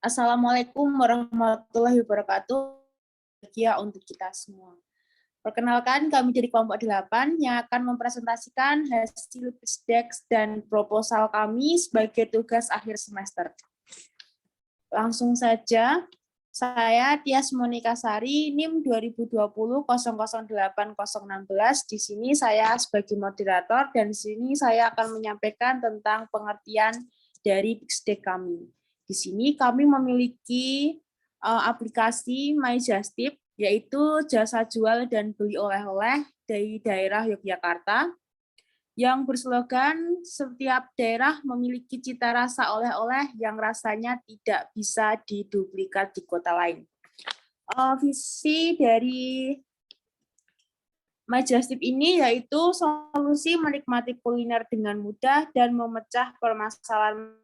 Assalamualaikum warahmatullahi wabarakatuh. Ya, untuk kita semua. Perkenalkan, kami dari kelompok 8 yang akan mempresentasikan hasil pitch deck dan proposal kami sebagai tugas akhir semester. Langsung saja, saya Tias Monika Sari, NIM 2020-008016. Di sini saya sebagai moderator dan di sini saya akan menyampaikan tentang pengertian dari pitch deck kami. Di sini kami memiliki aplikasi MyJustip, yaitu jasa jual dan beli oleh-oleh dari daerah Yogyakarta, yang berslogan setiap daerah memiliki cita rasa oleh-oleh yang rasanya tidak bisa diduplikat di kota lain. Visi dari MyJustip ini yaitu solusi menikmati kuliner dengan mudah dan memecah permasalahan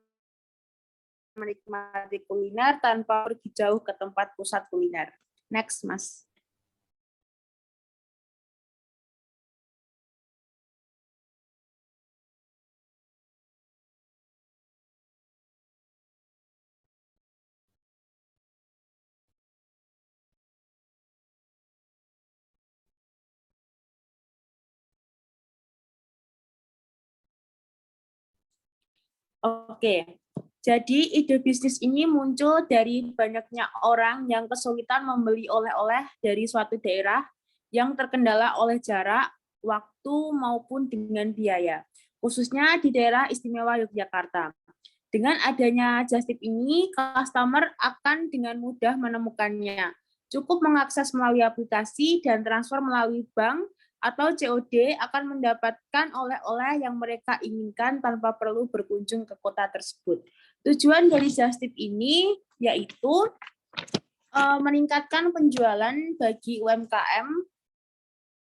menikmati kuliner tanpa pergi jauh ke tempat pusat kuliner. Next, Mas. Oke, jadi ide bisnis ini muncul dari banyaknya orang yang kesulitan membeli oleh-oleh dari suatu daerah yang terkendala oleh jarak, waktu, maupun dengan biaya, khususnya di daerah istimewa Yogyakarta. Dengan adanya Justip ini, customer akan dengan mudah menemukannya. Cukup mengakses melalui aplikasi dan transfer melalui bank atau COD akan mendapatkan oleh-oleh yang mereka inginkan tanpa perlu berkunjung ke kota tersebut. Tujuan dari Justip ini yaitu meningkatkan penjualan bagi UMKM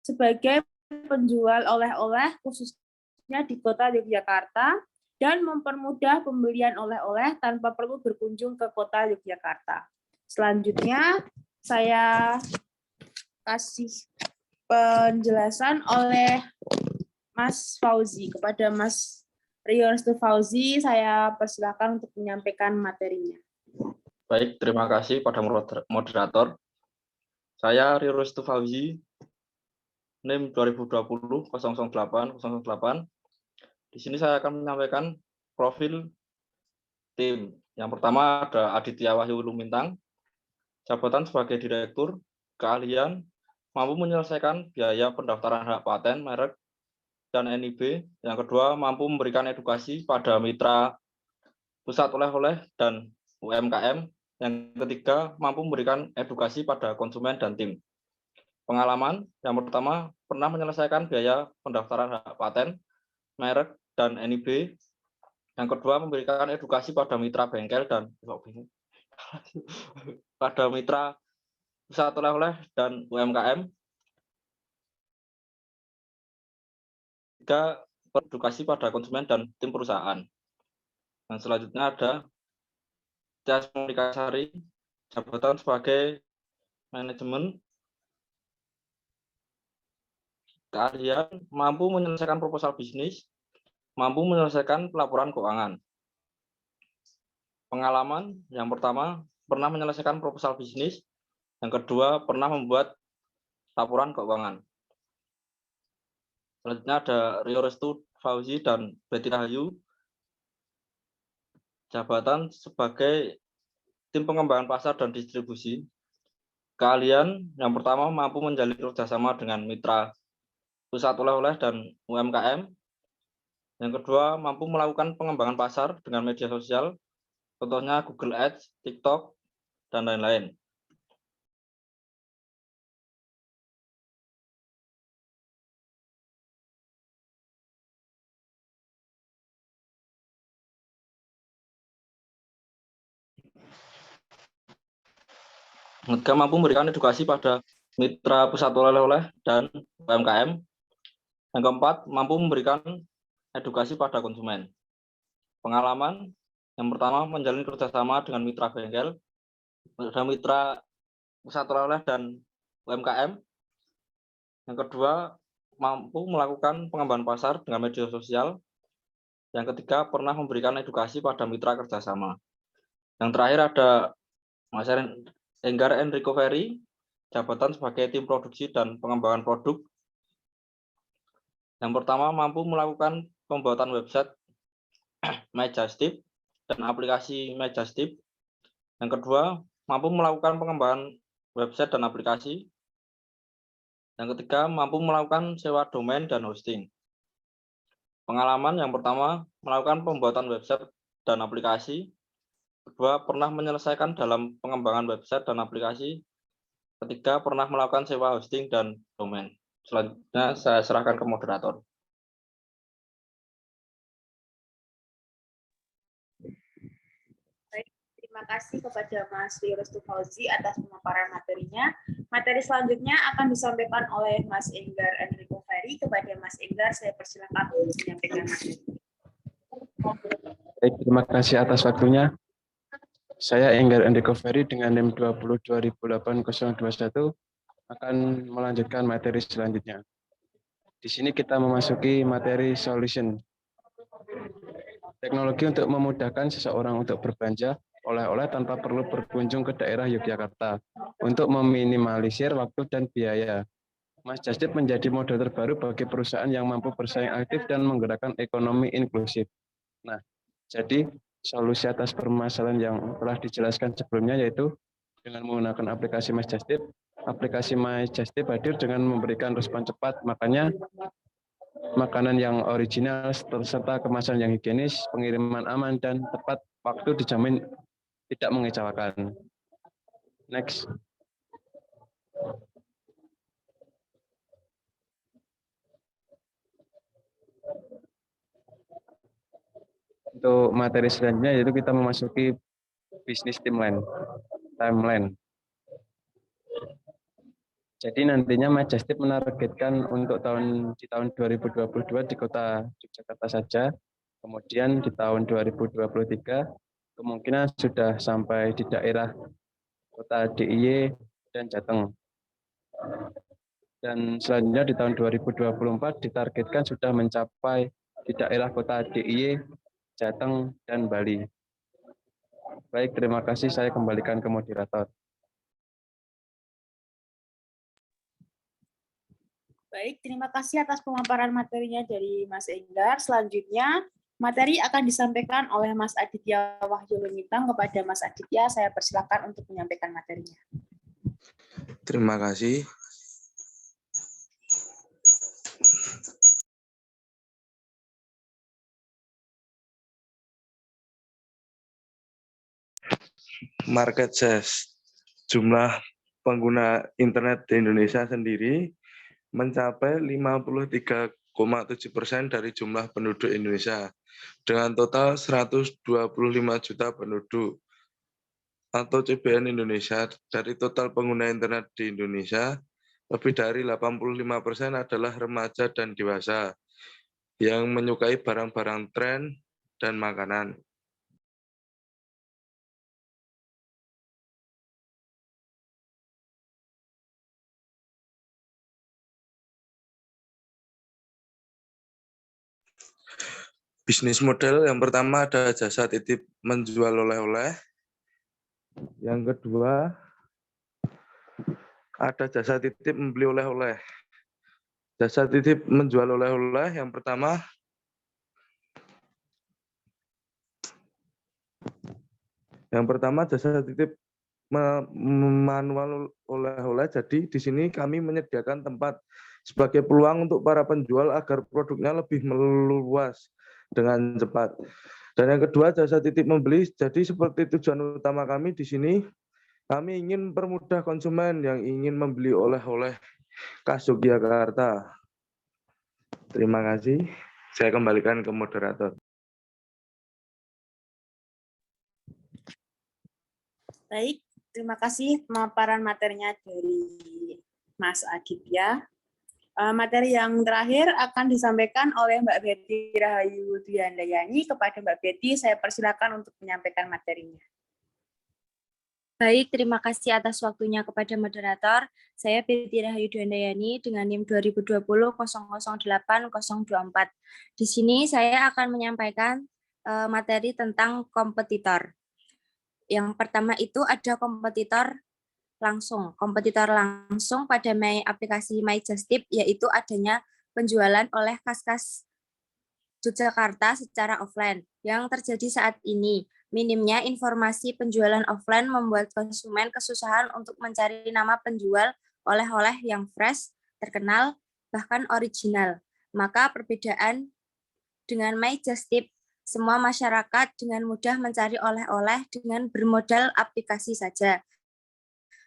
sebagai penjual oleh-oleh khususnya di kota Yogyakarta dan mempermudah pembelian oleh-oleh tanpa perlu berkunjung ke kota Yogyakarta. Selanjutnya saya kasih penjelasan oleh Mas Fauzi. Kepada Mas Rio Restu Fauzi, saya persilakan untuk menyampaikan materinya. Baik, terima kasih pada moderator. Saya Rio Restu Fauzi, NIM 2020-008008. Di sini saya akan menyampaikan profil tim. Yang pertama ada Aditya Wahyu Lumintang, jabatan sebagai direktur, keahlian, mampu menyelesaikan biaya pendaftaran hak paten, merek, dan NIB. Yang kedua, mampu memberikan edukasi pada mitra pusat oleh-oleh dan UMKM. Yang ketiga, mampu memberikan edukasi pada konsumen dan tim. Pengalaman, yang pertama, pernah menyelesaikan biaya pendaftaran hak paten, merek, dan NIB. Yang kedua, memberikan edukasi pada mitra bengkel dan pada mitra pusat oleh-oleh dan UMKM. Tiga, edukasi pada konsumen dan tim perusahaan. Dan selanjutnya ada Tias Monika Sari, jabatan sebagai manajemen, keahlian, mampu menyelesaikan proposal bisnis, mampu menyelesaikan pelaporan keuangan. Pengalaman, yang pertama, pernah menyelesaikan proposal bisnis, yang kedua, pernah membuat laporan keuangan. Selanjutnya ada Rio Restu Fauzi dan Betty Rahayu, jabatan sebagai tim pengembangan pasar dan distribusi. Keahlian, yang pertama, mampu menjalin kerjasama dengan mitra pusat oleh-oleh dan UMKM. Yang kedua, mampu melakukan pengembangan pasar dengan media sosial, contohnya Google Ads, TikTok, dan lain-lain. Ketiga, mampu memberikan edukasi pada mitra pusat oleh-oleh dan UMKM. Yang keempat, mampu memberikan edukasi pada konsumen. Pengalaman, yang pertama, menjalin kerjasama dengan mitra bengkel, mitra pusat oleh-oleh dan UMKM. Yang kedua, mampu melakukan pengembangan pasar dengan media sosial. Yang ketiga, pernah memberikan edukasi pada mitra kerjasama. Yang terakhir ada Mas Enggar Enrico Ferry, jabatan sebagai tim produksi dan pengembangan produk. Yang pertama, mampu melakukan pembuatan website MyJustip dan aplikasi MyJustip. Yang kedua, mampu melakukan pengembangan website dan aplikasi. Yang ketiga, mampu melakukan sewa domain dan hosting. Pengalaman yang pertama, melakukan pembuatan website dan aplikasi. Kedua, pernah menyelesaikan dalam pengembangan website dan aplikasi. Ketiga, pernah melakukan sewa hosting dan domain. Selanjutnya, saya serahkan ke moderator. Terima kasih kepada Mas Restu Fauzi atas pemaparan materinya. Materi selanjutnya akan disampaikan oleh Mas Enggar Enrico Ferry. Kepada Mas Enggar, saya persilakan untuk menyampaikan materi. Baik, terima kasih atas waktunya. Saya Enggar Enrico Ferry dengan NIM 20208021 akan melanjutkan materi selanjutnya. Di sini kita memasuki materi solution. Teknologi untuk memudahkan seseorang untuk berbelanja oleh-oleh tanpa perlu berkunjung ke daerah Yogyakarta untuk meminimalisir waktu dan biaya. MyJustip menjadi model terbaru bagi perusahaan yang mampu bersaing aktif dan menggerakkan ekonomi inklusif. Nah, jadi solusi atas permasalahan yang telah dijelaskan sebelumnya yaitu dengan menggunakan aplikasi MyJustip. Aplikasi MyJustip hadir dengan memberikan respon cepat, makanya makanan yang original serta kemasan yang higienis, pengiriman aman dan tepat waktu dijamin tidak mengecewakan. Next. Untuk materi selanjutnya yaitu kita memasuki bisnis timeline. Jadi nantinya MyJustip menargetkan untuk di tahun 2022 di kota Yogyakarta saja, kemudian di tahun 2023 kemungkinan sudah sampai di daerah kota DIY dan Jateng. Dan selanjutnya di tahun 2024 ditargetkan sudah mencapai di daerah kota DIY, Jateng, dan Bali. Baik, terima kasih. Saya kembalikan ke moderator. Baik, terima kasih atas pemaparan materinya dari Mas Enggar. Selanjutnya, materi akan disampaikan oleh Mas Aditya Wahyu Lumitang. Kepada Mas Aditya, saya persilakan untuk menyampaikan materinya. Terima kasih. Market size. Jumlah pengguna internet di Indonesia sendiri mencapai 53,7% dari jumlah penduduk Indonesia dengan total 125 juta penduduk atau CBN Indonesia. Dari total pengguna internet di Indonesia, lebih dari 85% adalah remaja dan dewasa yang menyukai barang-barang tren dan makanan. Bisnis model yang pertama ada jasa titip menjual oleh-oleh. Yang kedua ada jasa titip membeli oleh-oleh. Jasa titip menjual oleh-oleh yang pertama jasa titip manual oleh-oleh. Jadi di sini kami menyediakan tempat sebagai peluang untuk para penjual agar produknya lebih meluas dengan cepat. Dan yang kedua jasa titip membeli. Jadi seperti tujuan utama kami di sini, kami ingin permudah konsumen yang ingin membeli oleh-oleh khas Yogyakarta. Terima kasih. Saya kembalikan ke moderator. Baik, terima kasih pemaparan materinya dari Mas Aditya. Materi yang terakhir akan disampaikan oleh Mbak Betty Rahayu Duyandayani. Kepada Mbak Betty, saya persilakan untuk menyampaikan materinya. Baik, terima kasih atas waktunya kepada moderator. Saya Betty Rahayu Duyandayani dengan NIM 2020008024. Di sini saya akan menyampaikan materi tentang kompetitor. Yang pertama itu ada kompetitor langsung. Kompetitor langsung pada aplikasi My Just Tip yaitu adanya penjualan oleh Kas-Kas Yogyakarta secara offline. Yang terjadi saat ini, minimnya informasi penjualan offline membuat konsumen kesusahan untuk mencari nama penjual oleh-oleh yang fresh, terkenal, bahkan original. Maka perbedaan dengan My Just Tip, semua masyarakat dengan mudah mencari oleh-oleh dengan bermodal aplikasi saja.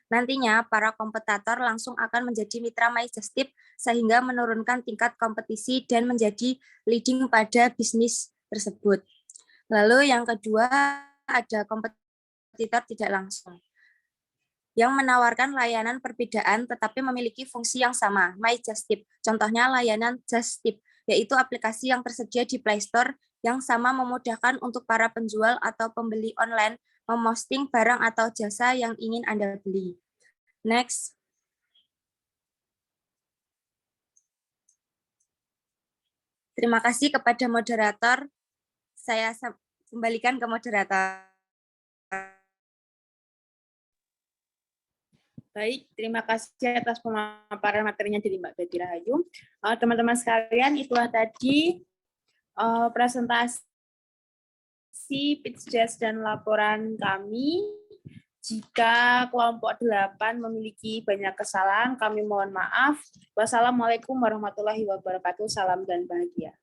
Nantinya, para kompetitor langsung akan menjadi mitra My Just Tip sehingga menurunkan tingkat kompetisi dan menjadi leading pada bisnis tersebut. Lalu yang kedua, ada kompetitor tidak langsung yang menawarkan layanan perbedaan tetapi memiliki fungsi yang sama, My Just Tip. Contohnya layanan Just Tip, yaitu aplikasi yang tersedia di Play Store yang sama memudahkan untuk para penjual atau pembeli online memposting barang atau jasa yang ingin Anda beli. Next. Terima kasih kepada moderator. Saya kembalikan ke moderator. Baik, terima kasih atas pemaparan materinya dari Mbak Betty Rahayu. Teman-teman sekalian, itulah tadi presentasi pitch deck dan laporan kami. Jika kelompok 8 memiliki banyak kesalahan, kami mohon maaf. Wassalamualaikum warahmatullahi wabarakatuh. Salam dan bahagia.